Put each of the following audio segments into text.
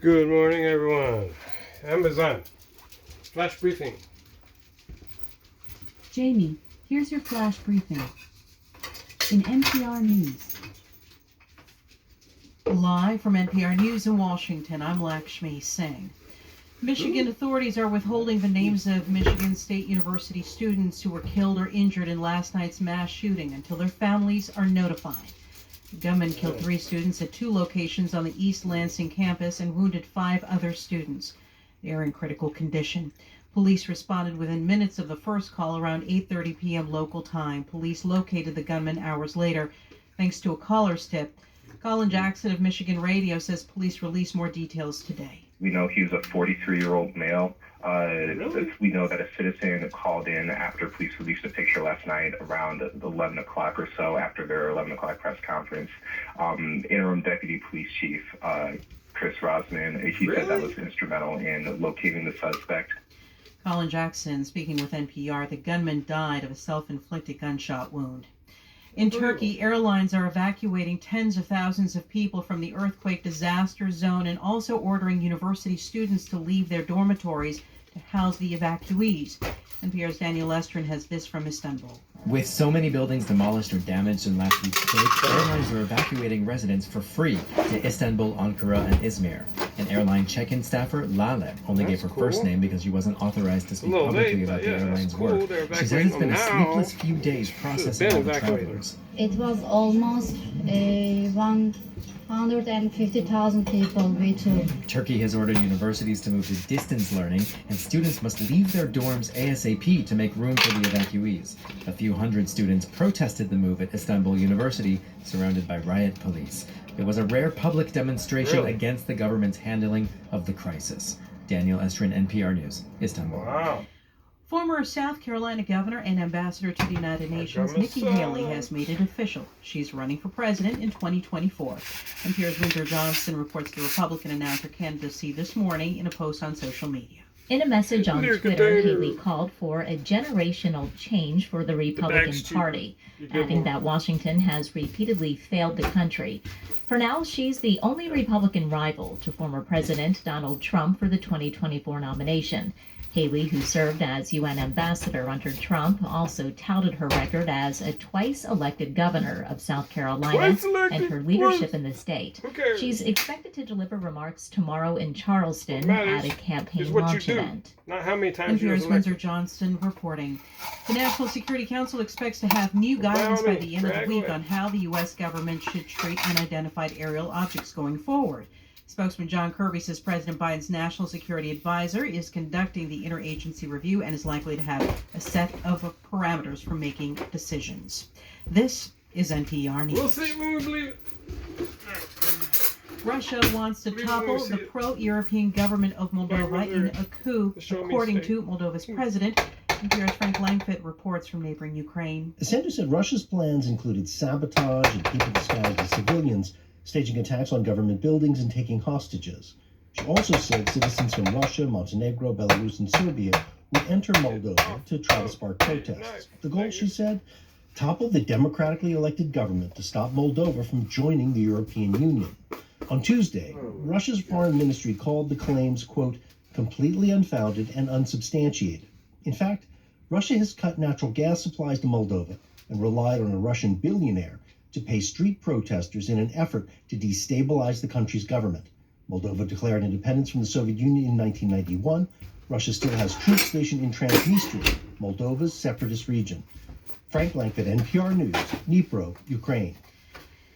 Good morning, everyone. Amazon. Flash briefing. Jamie, here's your flash briefing. In NPR News. Live from NPR News in Washington, I'm Lakshmi Singh. Michigan authorities are withholding the names of Michigan State University students who were killed or injured in last night's mass shooting until their families are notified. The gunman killed 3 students at 2 locations on the East Lansing campus and wounded 5 other students. They are in critical condition. Police responded within minutes of the first call around 8:30 p.m. local time. Police located the gunman hours later, thanks to a caller's tip. Colin Jackson of Michigan Radio says police released more details today. We know he was a 43-year-old male. Really? We know that a citizen called in after police released a picture last night around 11 o'clock or so after their 11 o'clock press conference. Interim Deputy Police Chief Chris Rosman, he said that was instrumental in locating the suspect. Colin Jackson speaking with NPR. The gunman died of a self-inflicted gunshot wound. In Turkey, airlines are evacuating tens of thousands of people from the earthquake disaster zone and also ordering university students to leave their dormitories to house the evacuees. NPR's Daniel Estrin has this from Istanbul. With so many buildings demolished or damaged in last week's quake, airlines are evacuating residents for free to Istanbul, Ankara, and Izmir. An airline check-in staffer, Lale, only gave her first name because she wasn't authorized to speak publicly about the airline's work. She says it's been a sleepless few days processing all the travelers. It was almost 150,000 people we took. Turkey has ordered universities to move to distance learning, and students must leave their dorms ASAP to make room for the evacuees. A few hundred students protested the move at Istanbul University, surrounded by riot police. It was a rare public demonstration against the government's handling of the crisis. Daniel Estrin, NPR News, Istanbul. Wow. Former South Carolina governor and ambassador to the United Nations, Nikki Haley, has made it official. She's running for president in 2024. NPR's Winter Johnston reports the Republican announced her candidacy this morning in a post on social media. In a message on Twitter, Haley called for a generational change for the Republican Party, adding that Washington has repeatedly failed the country. For now, she's the only Republican rival to former President Donald Trump for the 2024 nomination. Haley, who served as UN ambassador under Trump, also touted her record as a twice-elected governor of South Carolina and her leadership in the state. She's expected to deliver remarks tomorrow in Charleston at a campaign launch event. Not how many times you NPR's Windsor Johnston reporting. The National Security Council expects to have new guidance by the end of the week on how the U.S. government should treat unidentified aerial objects going forward. Spokesman John Kirby says President Biden's National Security Advisor is conducting the interagency review and is likely to have a set of parameters for making decisions. This is NPR News. We'll see when we believe it. Russia wants to topple the pro-European government of Moldova in a coup, according to Moldova's president. NPR's Frank Langfitt reports from neighboring Ukraine. The center said Russia's plans included sabotage and people disguised as civilians, staging attacks on government buildings and taking hostages. She also said citizens from Russia, Montenegro, Belarus, and Serbia would enter Moldova to try to spark protests. The goal, she said, topple the democratically elected government to stop Moldova from joining the European Union. On Tuesday, Russia's foreign ministry called the claims, quote, completely unfounded and unsubstantiated. In fact, Russia has cut natural gas supplies to Moldova and relied on a Russian billionaire to pay street protesters in an effort to destabilize the country's government. Moldova declared independence from the Soviet Union in 1991. Russia still has troops stationed in Transnistria, Moldova's separatist region. Frank Langfitt, NPR News, Dnipro, Ukraine.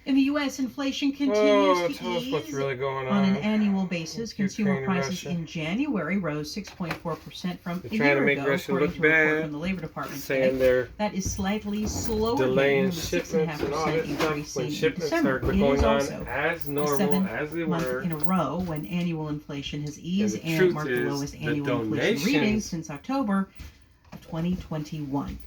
In the U.S., inflation continues to ease. What's really going on an annual basis. Consumer prices in January rose 6.4% from a year ago, according to a report from the Labor Department today. That is slightly slower than the 6.5% increase seen in December. It is also the 7th month in a row when annual inflation has eased and marked the lowest annual inflation reading since October of 2021.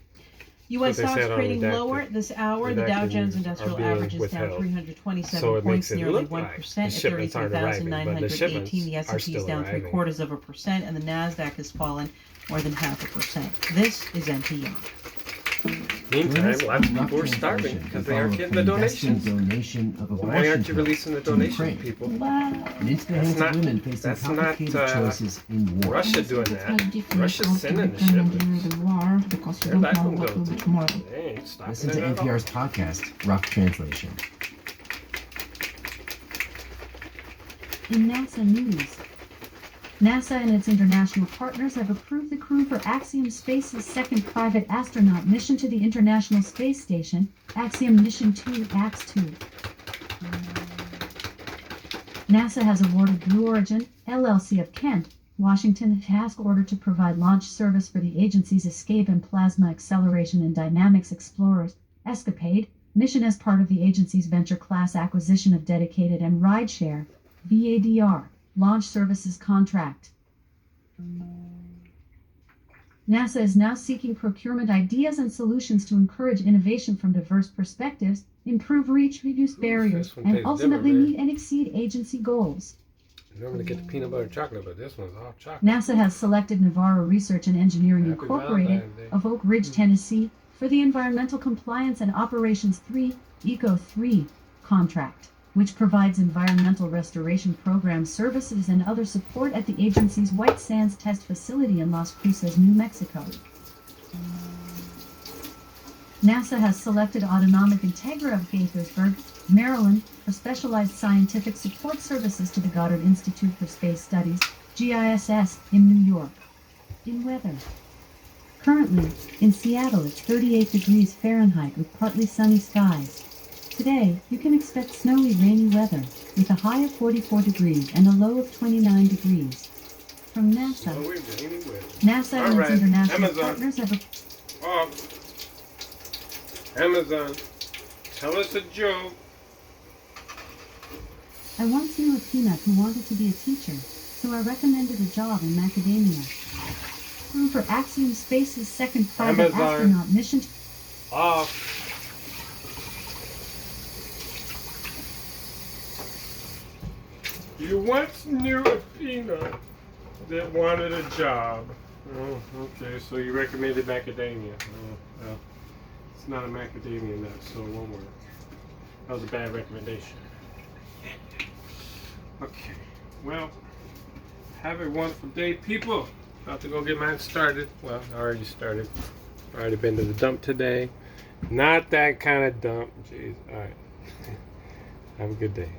U.S. stocks trading lower this hour. The Dow Jones Industrial Average is down 327 points, nearly 1% at 33,918. The S&P is down 0.75%, and the Nasdaq has fallen more than 0.5%. This is NPR. Meantime, Join us lots of on Rough people are starving Translation because and they aren't follow getting the the investing donations. donation of a Why aren't you Washington releasing the to donations, Ukraine. people? And into the That's hands not- of women facing that's not, complicated choices in war. Russia doing that. Russia's sending the shipments. They're not going to go to. They ain't stopping Listen it to at all. NPR's podcast, Rough Translation. In NASA news, NASA and its international partners have approved the crew for Axiom Space's second private astronaut mission to the International Space Station, Axiom Mission 2 AX-2. NASA has awarded Blue Origin, LLC of Kent, Washington, a task order to provide launch service for the agency's Escape and Plasma Acceleration and Dynamics Explorers, ESCAPADE, mission as part of the agency's venture class acquisition of dedicated and rideshare, VADR, launch services contract. NASA is now seeking procurement ideas and solutions to encourage innovation from diverse perspectives, improve reach, reduce barriers, this one and tastes ultimately different, meet and exceed agency goals. Normally get the peanut butter chocolate, but this one's all chocolate. NASA has selected Navarro Research and Engineering Happy Incorporated Valentine's Day. of Oak Ridge, Tennessee, for the Environmental Compliance and Operations 3 ECO 3 contract, which provides environmental restoration program services and other support at the agency's White Sands Test Facility in Las Cruces, New Mexico. NASA has selected Autonomic Integra of Gaithersburg, Maryland, for specialized scientific support services to the Goddard Institute for Space Studies, GISS, in New York. In weather. Currently, in Seattle it's 38 degrees Fahrenheit with partly sunny skies. Today, you can expect snowy, rainy weather, with a high of 44 degrees and a low of 29 degrees. From NASA, Snowy, rainy weather. NASA and All its right, international Amazon. partners have Amazon, tell us a joke. I once knew a peanut who wanted to be a teacher, so I recommended a job in macadamia. Crew for Axiom Space's second private Amazon. astronaut mission. Off. You once knew a peanut that wanted a job. Oh, okay, so you recommended macadamia. Oh, well, it's not a macadamia nut, so it won't work. That was a bad recommendation. Okay, well, have a wonderful day, people. About to go get mine started. Well, I already started. Already been to the dump today. Not that kind of dump. Jeez. All right. Have a good day.